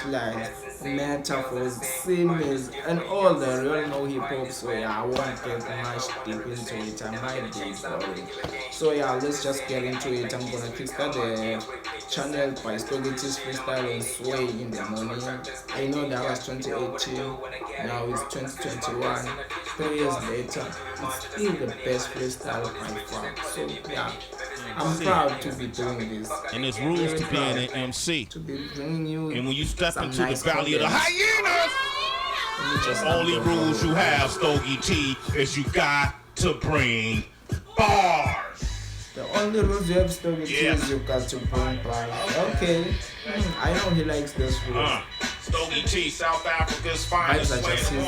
punchlines, metaphors, singers, and all that. We all know hip hop, so yeah, I won't get much deep into it. I might be boring. So yeah, let's just get into it. I'm gonna kickstart the channel by Stogie T's Freestyle on Sway in the morning. I know that was 2018, now it's 2021. 3 years later, it's still the best freestyle by far. So yeah, I'm MC. proud to be doing this. And there's rules Very to being proud an MC. to be bringing you And when you step some into the nice valley of the content. hyenas, Let me just the only up the rules you volume. have, Stogie T, is you got to bring bars. The only rules you have Stogie T Yeah. is you got to bring bars. Okay. I know he likes those rules. Stogie T, South Africa's Vibes finest. are just his.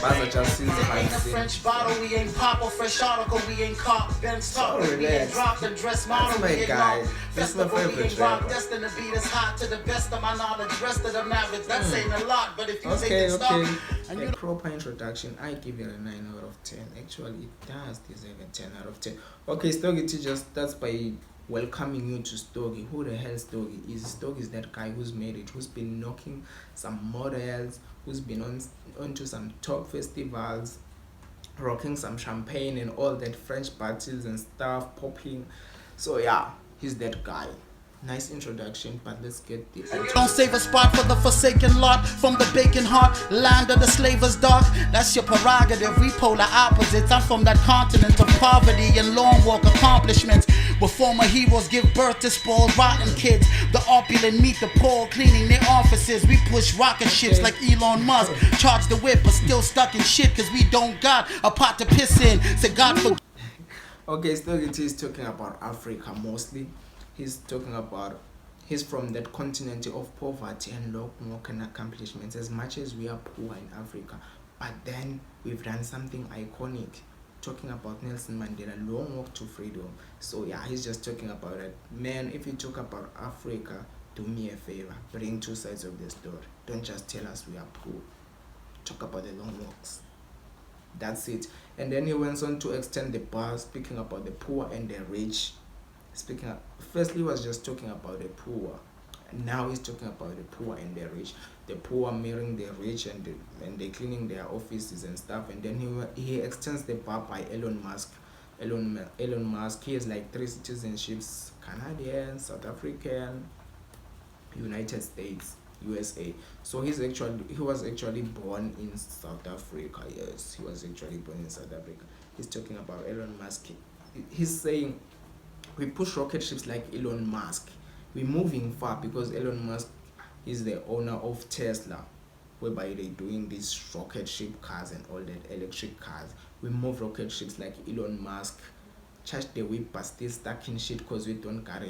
Bars are just his Ain't a vibes. French bottle, we ain't pop a fresh article, we ain't cop, Benz So talk, we ain't relaxed. drop the dress model, That's my we ain't guy. rock, This is my festival, we favorite ain't rock, rapper. destined to beat us hot to the best of my knowledge, rest of them average, that's ain't a lot, but if you think Okay, it's okay. stop, and you A proper introduction, I give it a 9 out of 10. Actually, it does deserve a 10 out of 10. Okay, Stogie T just starts by welcoming you to Stogie. Who the hell Stogie is? Stogie is that guy who's made it, who's been knocking some models, who's been onto some top festivals, rocking some champagne and all that French parties and stuff popping. So yeah, he's that guy. Nice introduction, but let's get deep into don't save a spot for the forsaken lot from the bacon heart, land of the slavers dark. That's your prerogative. We polar opposites. I'm from that continent of poverty and long walk accomplishments, where former heroes give birth to spoiled, rotten kids. The opulent meet the poor, cleaning their offices. We push rocket ships like Elon Musk. Charge the whip, but still stuck in shit, cause we don't got a pot to piss in. Say God for. Okay, Stogie T is talking about Africa mostly. He's talking about he's from that continent of poverty and low accomplishments. As much as we are poor in Africa, but then we've done something iconic. Talking about Nelson Mandela, long walk to freedom. So yeah, he's just talking about it. Man, if you talk about Africa, do me a favor, bring two sides of the story. Don't just tell us we are poor. Talk about the long walks. That's it. And then he went on to extend the bar, speaking about the poor and the rich. Speaking of, firstly, he was just talking about the poor. Now he's talking about the poor and the rich. The poor marrying the rich and they cleaning their offices and stuff. And then he extends the bar by Elon Musk. Elon Musk. He has like 3 citizenships: Canadian, South African, United States, USA. So he was actually born in South Africa. Yes, he was actually born in South Africa. He's talking about Elon Musk. He's saying we push rocket ships like Elon Musk. We're moving far because Elon Musk is the owner of Tesla, whereby they're doing these rocket ship cars and all that electric cars. We move rocket ships like Elon Musk. Charge the whip, but still stuck in shit because we don't got a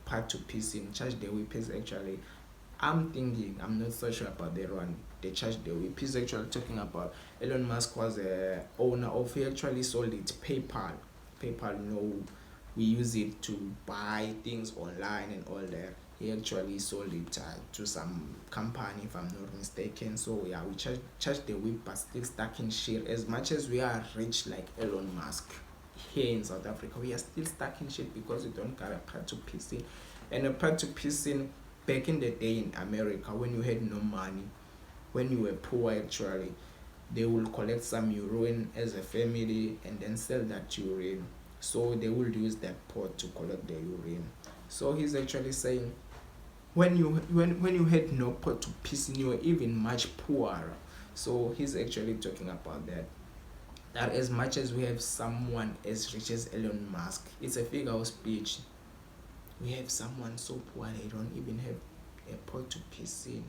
part to piece in. Charge the whip is actually, I'm thinking, I'm not so sure about that one. The charge the whip is actually talking about Elon Musk was a owner of, he actually sold it PayPal. PayPal, we use it to buy things online and all that. He actually sold it to some company, if I'm not mistaken. So yeah, we charge the whip, but still stuck in shit. As much as we are rich like Elon Musk here in South Africa, we are still stuck in shit because we don't got a part to piece in. And a part to piece in back in the day in America, when you had no money, when you were poor actually, they will collect some urine as a family and then sell that urine. So they will use that pot to collect the urine. So he's actually saying when you had no pot to piss in, you were even much poorer. So he's actually talking about that as much as we have someone as rich as Elon Musk, it's a figure of speech. We have someone so poor they don't even have a pot to piss in.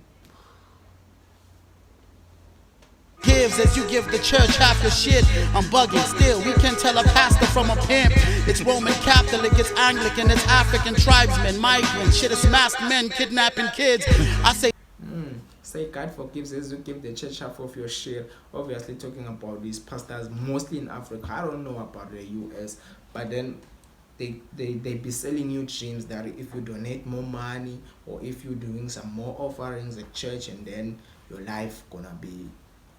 Gives as you give the church half your shit. I'm bugging still. We can tell a pastor from a pimp. It's Roman Catholic, it's Anglican, it's African tribesmen, migrants, shit, it's masked men kidnapping kids. I say Say God forgives as you give the church half of your share. Obviously talking about these pastors mostly in Africa. I don't know about the US, but then they be selling you dreams that if you donate more money or if you're doing some more offerings at church, and then your life gonna be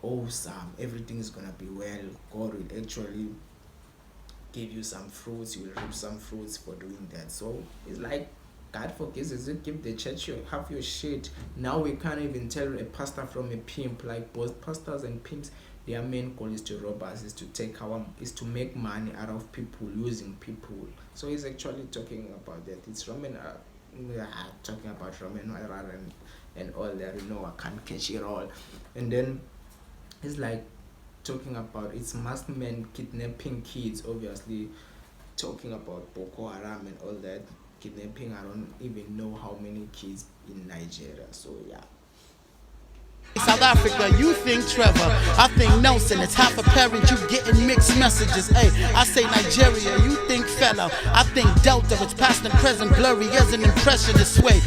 awesome, everything is gonna be well. God will actually give you some fruits, you will reap some fruits for doing that. So it's like God forgives us, you give the church your half your shit. Now we can't even tell a pastor from a pimp. Like both pastors and pimps, their main goal is to rob us, is to make money out of people, using people. So he's actually talking about that. It's Roman talking about Roman and all that, I can't catch it all. And then it's like talking about it's masked men kidnapping kids, obviously talking about Boko Haram and all that kidnapping. I don't even know how many kids in Nigeria. So yeah. South Africa, you think Trevor, I think Nelson. It's half apparent you getting mixed messages. Hey, I say Nigeria, you think fella, I think Delta. It's past and present, blurry as an impressionist way.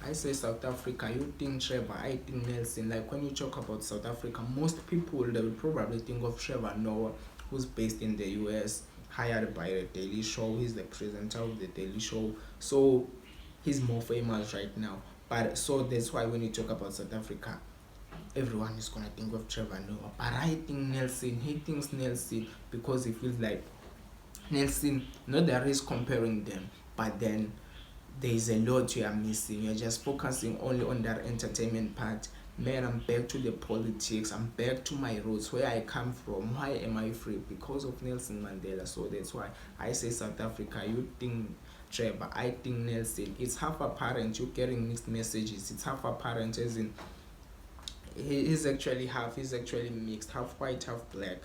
I say South Africa, you think Trevor, I think Nelson. Like when you talk about South Africa, most people they will probably think of Trevor Noah, who's based in the US, hired by the Daily Show. He's the presenter of the Daily Show, so he's more famous right now. But so that's why when you talk about South Africa, everyone is gonna think of Trevor Noah. But I think Nelson, he thinks Nelson because he feels like Nelson, not that he's comparing them, but then there is a lot you are missing. You're just focusing only on that entertainment part. Man, I'm back to the politics. I'm back to my roots, where I come from. Why am I free? Because of Nelson Mandela. So that's why I say South Africa, you think Trevor, I think Nelson. It's half apparent you're getting mixed messages. It's half apparent as in he's actually mixed, half white, half black.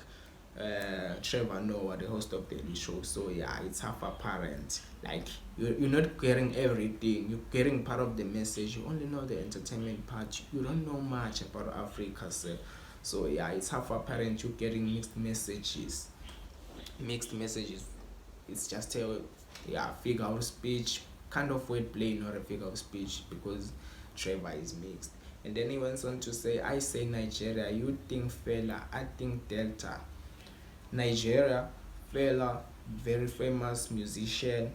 Trevor Noah, the host of the Daily Show. So yeah, it's half apparent. Like you're not getting everything. You're getting part of the message. You only know the entertainment part. You don't know much about Africa. So yeah, it's half apparent you're getting mixed messages. It's just a figure of speech, kind of wordplay, not a figure of speech, because Trevor is mixed. And then he went on to say, I say Nigeria, you think fella, I think Delta. Nigeria, fella, very famous musician.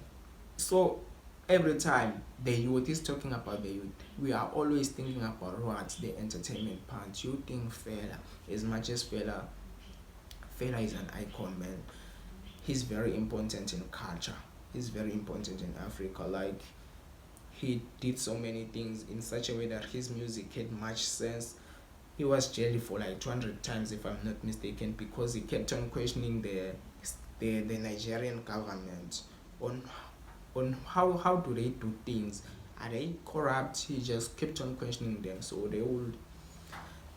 So every time the youth is talking about the youth, we are always thinking about what the entertainment part. You think fella, as much as fella is an icon, man. He's very important in culture. He's very important in Africa. Like he did so many things in such a way that his music had much sense. He was jailed for like 200 times, if I'm not mistaken, because he kept on questioning the Nigerian government on how do they do things. Are they corrupt? He just kept on questioning them. So they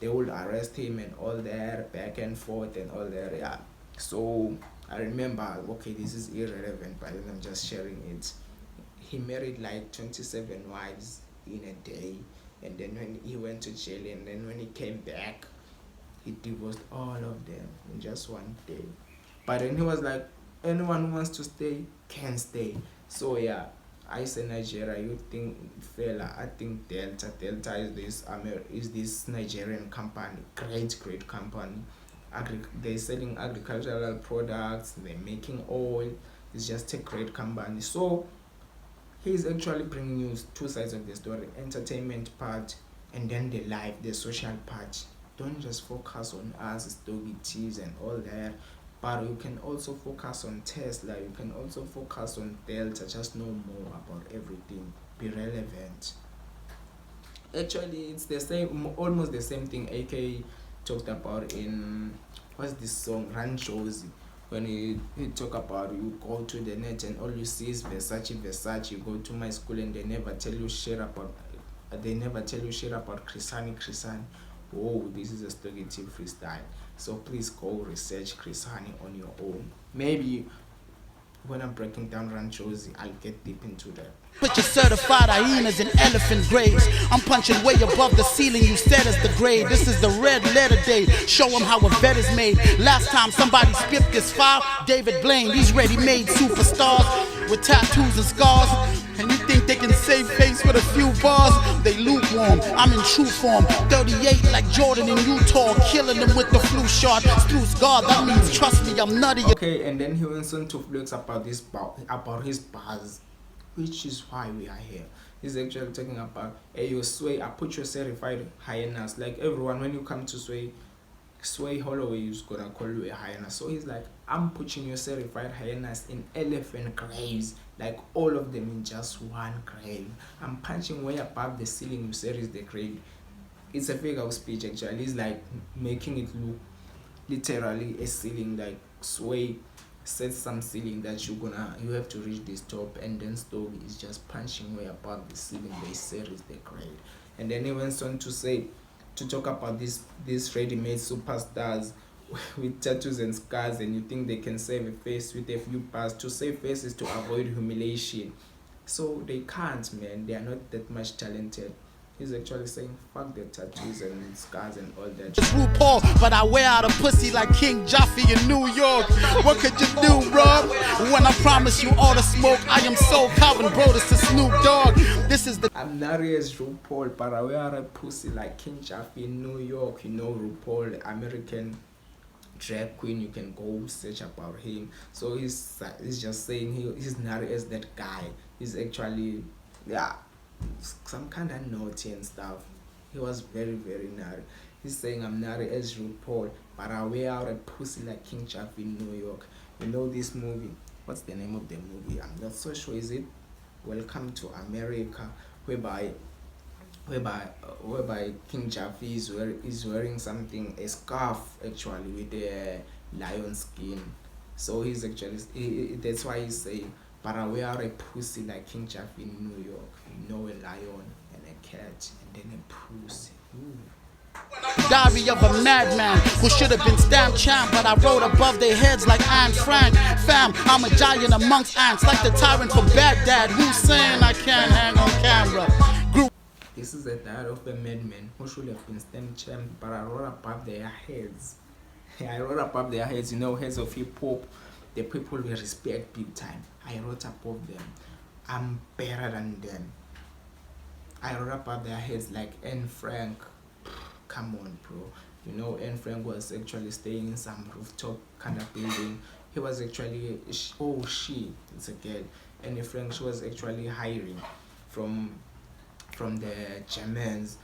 would arrest him and all that, back and forth and all that. Yeah. So I remember, okay, this is irrelevant, but then I'm just sharing it. He married like 27 wives in a day. And then when he went to jail, and then when he came back, he divorced all of them in just one day. But then he was like, anyone who wants to stay can stay. So yeah, I say Nigeria, you think fella, I think Delta. Delta is this Nigerian company, great company. They're selling agricultural products, they're making oil. It's just a great company. So he's actually bringing you two sides of the story, entertainment part and then the life, the social part. Don't just focus on us, Stogie T's and all that, but you can also focus on Tesla, you can also focus on Delta, just know more about everything, be relevant. Actually, it's the same, almost the same thing AK talked about in, what's this song, Ranchosi. When he talk about you go to the net and all you see is Versace, you go to my school and they never tell you shit about Chrisani. Oh, this is a Stogie T freestyle. So please go research Chrisani on your own. Maybe when I'm breaking down Ranchosi, I'll get deep into that. Put your certified hyenas in elephant graves. I'm punching way above the ceiling, you said as the grade. This is the red letter day. Show them how a vet is made. Last time somebody skipped this file, David Blaine. These ready-made superstars with tattoos and scars. And you think they can save face with a few bars? They lukewarm, I'm in true form. 38 like Jordan in Utah, killing them with the flu shot. Spruce God, that means trust me, I'm nutty. Okay, and then he went on to flex about his bars, which is why we are here. He's actually talking about, hey, you Sway, I put your certified hyenas. Like everyone, when you come to Sway, Sway Holloway is gonna call you a hyena. So he's like, I'm putting you certified hyenas in elephant graves, like all of them in just one grave. I'm punching way above the ceiling you said is the grave. It's a figure of speech actually. It's like making it look literally a ceiling, like Sway set some ceiling that you have to reach this top, and then Stogie is just punching way above the ceiling they said is the grade. And then he went on to talk about these ready-made superstars with tattoos and scars, and you think they can save a face with a few bars. To save faces to avoid humiliation, so they can't, man. They are not that much talented. He's actually saying fuck the tattoos and scars and all that. It's RuPaul, but I wear out a pussy like King Jaffe in New York. What could you do, bro? When I promise you all the smoke, I am so Calvin, bro. This is Snoop Dogg. This is the. I'm not as RuPaul, but I wear out a pussy like King Jaffe in New York. You know RuPaul, American drag queen. You can go search about him. So he's just saying he's not as that guy. He's actually, yeah, some kind of naughty and stuff. He was very, very naughty. He's saying I'm naughty as RuPaul, but I wear out a pussy like King Jaffe in New York. You know this movie? What's the name of the movie? I'm not so sure. Is it Welcome to America? Whereby King Jaffe is wearing something, a scarf actually with a lion skin. So he's actually that's why he's saying, but I wear out a pussy like King Jaffe in New York. You know, a lion and a cat and then a pussy. Ooh. Diary of a madman who should have been stamped champ, but I wrote above their heads like Anne Frank. Fam, I'm a giant amongst ants, like the tyrant from Baghdad. Who's saying I can't hang on camera? This is a diary of a madman who should have been stamped champ, but I wrote above their heads. I wrote above their heads, you know, heads of hip hop, the people we respect big time. I wrote above them. I'm better than them. I wrote above their heads like Anne Frank. Come on, bro. You know, Anne Frank was actually staying in some rooftop kind of building. He was actually, it's a girl. Anne Frank, she was actually hiring from the Germans.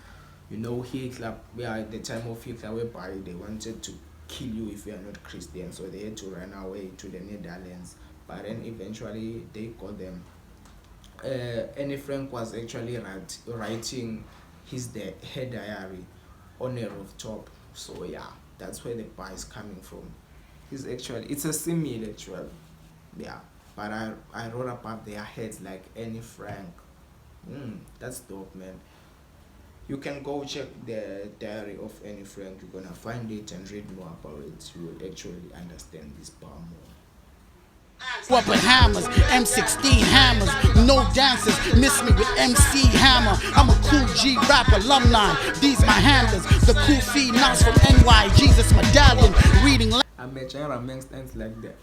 You know, Hitler, yeah, at the time of Hitler, whereby they wanted to kill you if you are not Christian, so they had to run away to the Netherlands. But then eventually they got them. Anne Frank was actually writing her diary on a rooftop. So yeah, that's where the bar is coming from. It's a simile actually. Yeah, but I wrote above their heads like Anne Frank. That's dope, man. You can go check the diary of Anne Frank. You're gonna find it and read more about it. You will actually understand this bar more. Rubber hammers, M16 hammers, no dancers, miss me with MC Hammer. I'm a cool G rap alumni, these my handlers, the cool phenoms from NY, Jesus medallion, reading. I'm a giant amongst ends like that.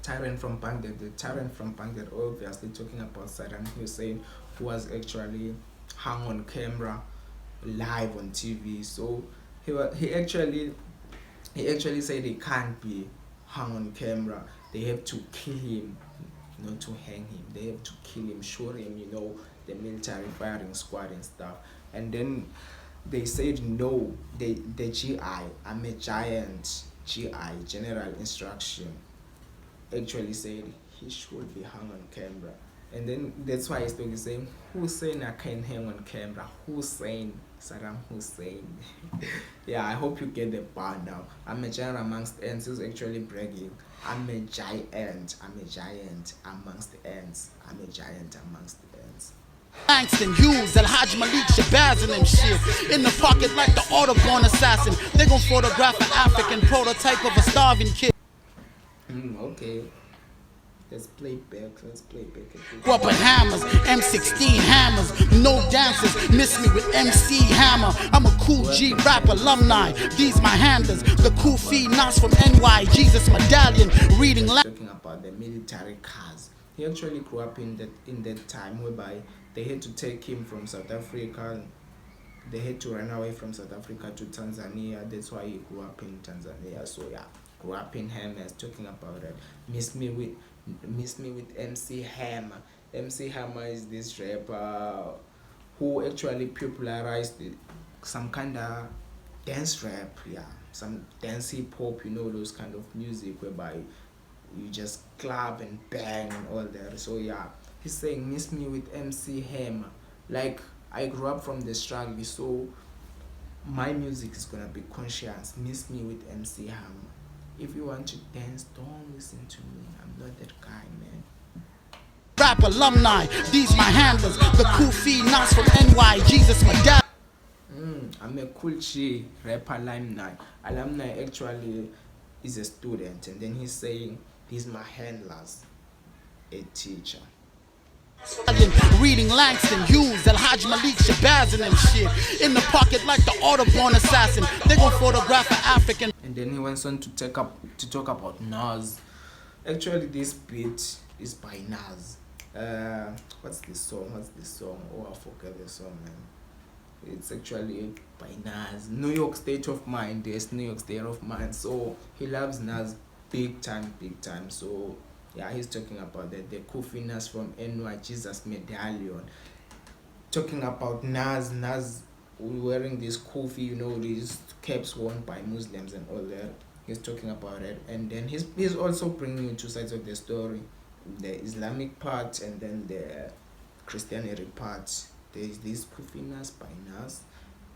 Tyrant from Baghdad, the tyrant from Baghdad, obviously talking about Saddam Hussein, who was actually hung on camera, live on TV. So he actually said he can't be hung on camera. They have to kill him, not to hang him. They have to kill him, show him, you know, the military firing squad and stuff. And then they said no. The GI, I'm a giant, GI, General Instruction, actually said he should be hung on camera. And then that's why he's saying, Hussein, I can't hang on camera. Hussein, Saddam Hussein. Yeah, I hope you get the bar now. I'm a giant amongst ants. He's actually bragging. I'm a giant. I'm a giant amongst the ants. I'm a giant amongst the ants. Langston Hughes, El Haj Malik Shabazz and them shit. In the pocket like the Autobahn assassin. They gon' photograph an African prototype of a starving kid. Okay. Let's play back. Rubber hammers, M16 hammers, no dancers, miss me with MC Hammer. I'm a cool G rap alumni, these my handlers, the cool phenoms from NY, Jesus medallion, reading. Talking about the military cars. He actually grew up in that time whereby they had to take him from South Africa. They had to run away from South Africa to Tanzania. That's why he grew up in Tanzania. So yeah, grew up in Hammers. Talking about that. Miss me with MC Hammer. MC Hammer is this rapper who actually popularized some kind of dance rap. Yeah, some dance hip hop, those kind of music whereby you just clap and bang and all that. So yeah, he's saying miss me with MC Hammer. Like, I grew up from the struggle, so my music is gonna be conscious. Miss me with MC Hammer. If you want to dance, don't listen to me. I'm not that guy, man. Rap alumni, these my handlers. The Kufi Nas from NY, Jesus my dad. I'm a cool G rapper alumni. Alumni actually is a student, and then he's saying these my handlers, a teacher. Reading Langston Hughes, El Haj Malik Shabazz and them shit. In the pocket like the Autoborn assassin. They gon' photograph an African. And then he went on to talk about Nas. Actually, this beat is by Nas. What's this song? Oh, I forget the song, man. It's actually by Nas. New York State of Mind. Yes, New York State of Mind. So he loves Nas big time. So yeah, he's talking about that. The Kofi Nas from NY, Jesus Medallion. Talking about Nas wearing this Kofi, these caps worn by Muslims and all that. He's talking about it, and then he's also bringing you two sides of the story, the Islamic part and then the Christianity part. There's this Kofi Nas by Nas,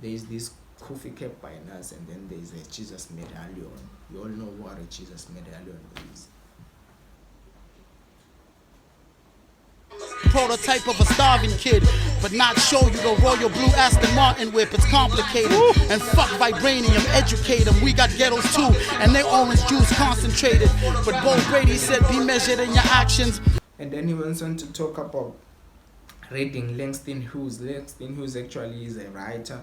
there's this Kofi cap by Nas, and then there's a Jesus Medallion. You all know what a Jesus Medallion is. Prototype of a starving kid, but not show you the royal blue Aston Martin whip. It's complicated. And fuck vibranium, educate them. We got ghettos too, and they orange juice concentrated. But Bo Brady said be measured in your actions. And then he went on to talk about reading Langston Hughes. Langston Hughes actually is a writer.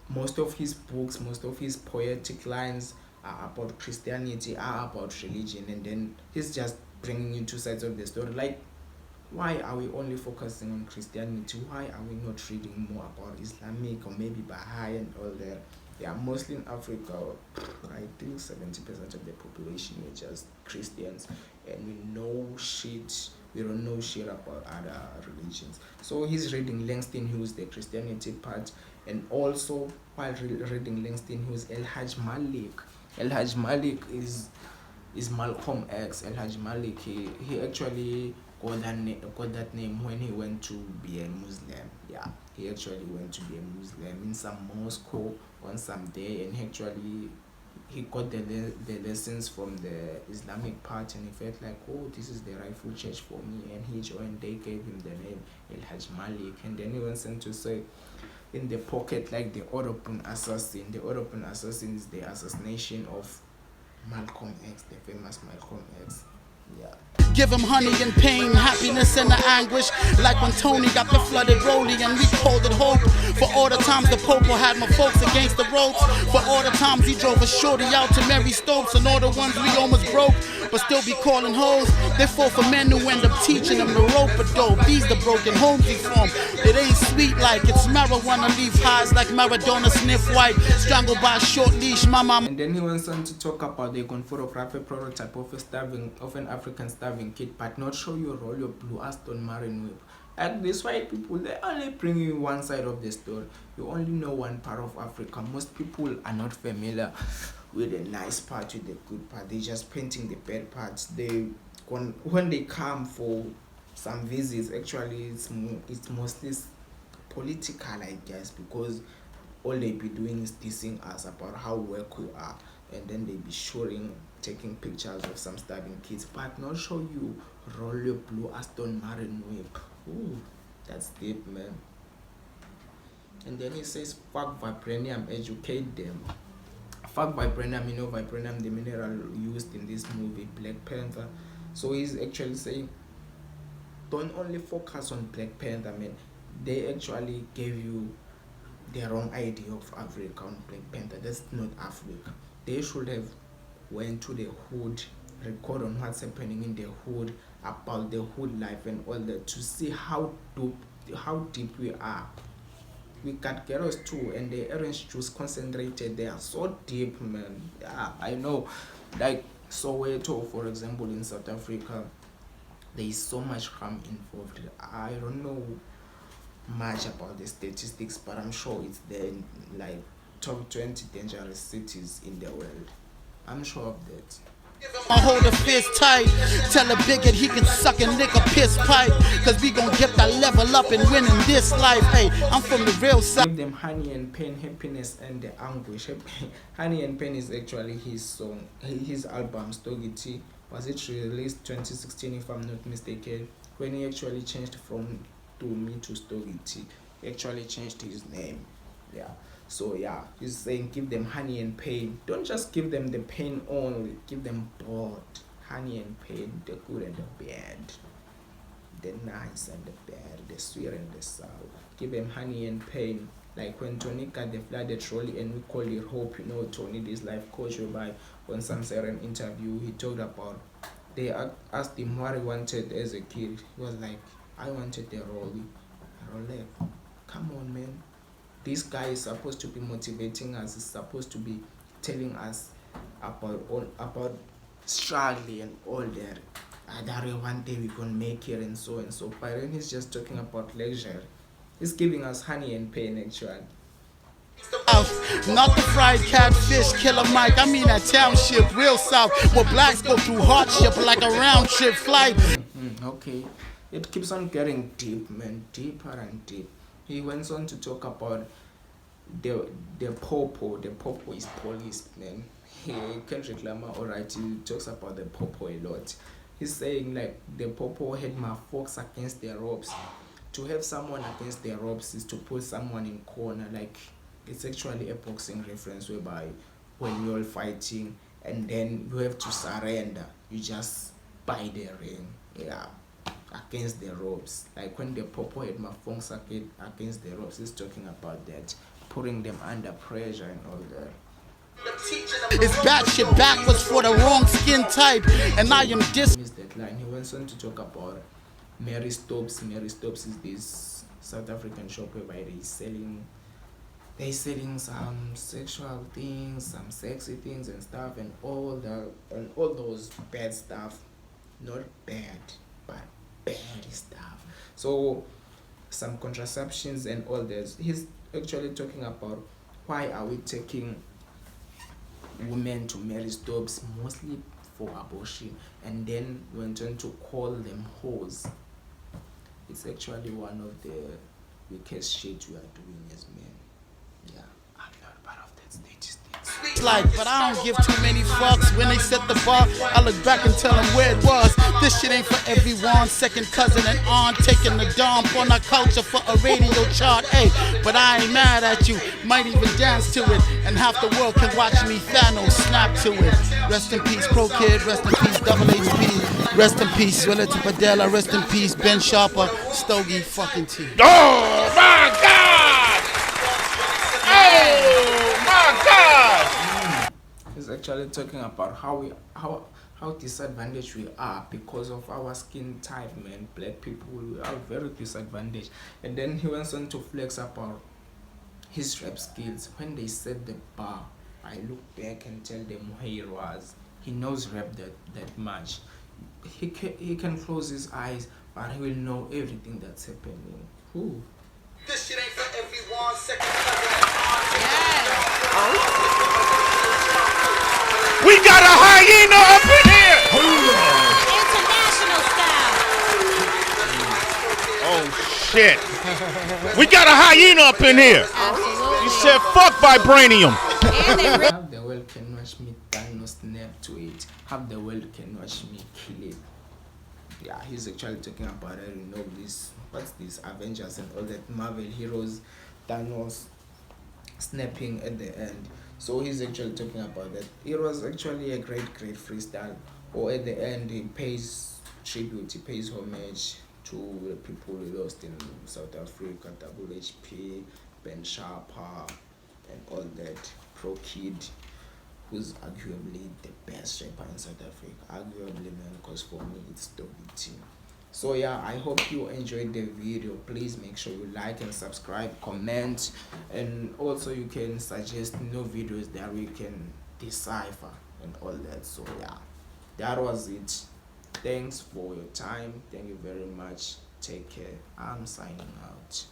Most of his books, most of his poetic lines are about Christianity, are about religion, and then he's just bringing you two sides of the story. Like, why are we only focusing on Christianity? Why are we not reading more about Islamic or maybe Baha'i and all that? Yeah, mostly in Africa, I think 70% of the population are just Christians, and we don't know shit about other religions. So he's reading Langston Hughes, the Christianity part, and also while reading Langston Hughes, El Haj Malik. El Haj Malik is Malcolm X. El Haj Malik, he actually got that name when he went to be a Muslim. Yeah, he actually went to be a Muslim in some mosque on some day, and he got the lessons from the Islamic part, and he felt like, oh, this is the rightful church for me, and he joined. They gave him the name El Haj Malik, and then he went on to say, in the pocket, like the European assassin. The European assassin is the assassination of Malcolm X, the famous Malcolm X. Yeah. Give him honey and pain, happiness and the anguish. Like when Tony got the flooded rollie and we called it hope. For all the times the Popo had my folks against the ropes. For all the times he drove a shorty out to Mary Stopes. And all the ones we almost broke, but still be calling hoes. They fall for men who end up teaching them the rope a dope. These the broken homes he formed. It ain't sweet like it's marijuana, leave highs like Maradona sniff white. Strangled by a short leash, mama. And then he went on to talk about the photographic prototype of an African starving kid, but not show you roll your blue Aston Martin whip. Like these white people, they only bring you one side of the story. You only know one part of Africa. Most people are not familiar with the nice part, with the good part. They're just painting the bad parts. When they come for some visits, actually it's mostly political, I guess, because all they be doing is dissing us about how work we are, and then they be taking pictures of some starving kids, but not show you roll your blue Aston Martin whip. Ooh, that's deep, man. And then he says, fuck vibranium, educate them. Fuck vibranium, vibranium, the mineral used in this movie, Black Panther. So he's actually saying, don't only focus on Black Panther, man. They actually gave you the wrong idea of Africa on Black Panther. That's not Africa. They should have went to the hood, record on what's happening in the hood, about the hood life and all that, to see how deep we are. We got ghettos too, and the orange juice concentrated, they are so deep, man. Yeah, I know. Like Soweto, for example, in South Africa, there is so much crime involved. I don't know much about the statistics, but I'm sure it's there. Like top 20 dangerous cities in the world. I'm sure of that. I hold a fist tight. Tell a bigot he can suck and lick a piss pipe. Cause we gon' get that level up and win in this life. Hey, I'm from the real side. Give them honey and pain, happiness and the anguish. Honey and pain is actually his song, his album Stogie T. Was it released 2016 if I'm not mistaken? When he actually changed from To Me to Stogie T. He actually changed his name. Yeah. So yeah, he's saying give them honey and pain. Don't just give them the pain only, give them both. Honey and pain, the good and the bad, the nice and the bad, the sweet and the sour. Give them honey and pain. Like when Tony got the flooded trolley and we call it hope, you know, Tony, this life coach, whereby on some certain interview he talked about, they asked him what he wanted as a kid. He was like, I wanted a rollie. A Rolex. Come on, man. This guy is supposed to be motivating us, is supposed to be telling us about struggling and all that. That one day we can make it and so and so. But then he's just talking about leisure. He's giving us honey and pain actually. Not the fried catfish, killer Mike. I mean that township, real south, where blacks go through hardship like a round trip flight. Okay, it keeps on getting deep, man, deeper and deep. He went on to talk about the popo. The popo is police, man. He Kendrick Lamar, alright, he talks about the popo a lot. He's saying like the popo had my folks against their ropes. To have someone against their ropes is to put someone in corner. Like it's actually a boxing reference whereby when you're fighting and then you have to surrender, you just buy the ring. Yeah. Against the ropes, like when the popo had my phones against the ropes, he's talking about that, putting them under pressure and all that. It's batshit backwards for the wrong skin type, and I am that line. He went on to talk about Mary Stopes. Mary Stopes is this South African shop whereby they selling some sexual things, some sexy things and stuff, and all those bad stuff. Not bad, but bad stuff. So some contraceptions and all this. He's actually talking about why are we taking women to marry stopes mostly for abortion, and then went on to call them hoes. It's actually one of the weakest shit we are doing as men. Yeah, I'm not part of that statistics. like, but I don't give too many fucks. When they set the bar, I look back and tell them where it was. This shit ain't for everyone. Second cousin and aunt taking the dump on our culture for a radio chart. Hey, but I ain't mad at you. Might even dance to it, and half the world can watch me Thanos snap to it. Rest in peace, Pro Kid. Rest in peace, Double HP. Rest in peace, Relative Padella. Rest in peace, Ben Sharper. Stogie fucking T. Oh my God! Oh my God! He's actually talking about how disadvantaged we are because of our skin type, man. Black people, we are very disadvantaged. And then he went on to flex about his rap skills. When they set the bar, I look back and tell them where he was. He knows rap that much. He can close his eyes, but he will know everything that's happening. Who? This shit ain't for everyone. Second We got a hyena up in here! International style. Oh shit. We got a hyena up in here. Absolutely. You said fuck vibranium. And they really Half the world can watch me no snap to it. Half the world can watch me kill it. Yeah, he's actually talking about, I don't know, what's this, Avengers and all that Marvel heroes, Thanos snapping at the end. So he's actually talking about that. It was actually a great freestyle. Or at the end, he pays tribute, he pays homage to the people we lost in South Africa, Double HP, Ben Sharper, and all that. Pro Kid, who's arguably the best rapper in South Africa. Arguably, man, because for me, it's Stogie T. So yeah, I hope you enjoyed the video. Please make sure you like and subscribe, comment, and also you can suggest new videos that we can decipher and all that. So yeah, that was it. Thanks for your time. Thank you very much. Take care. I'm signing out.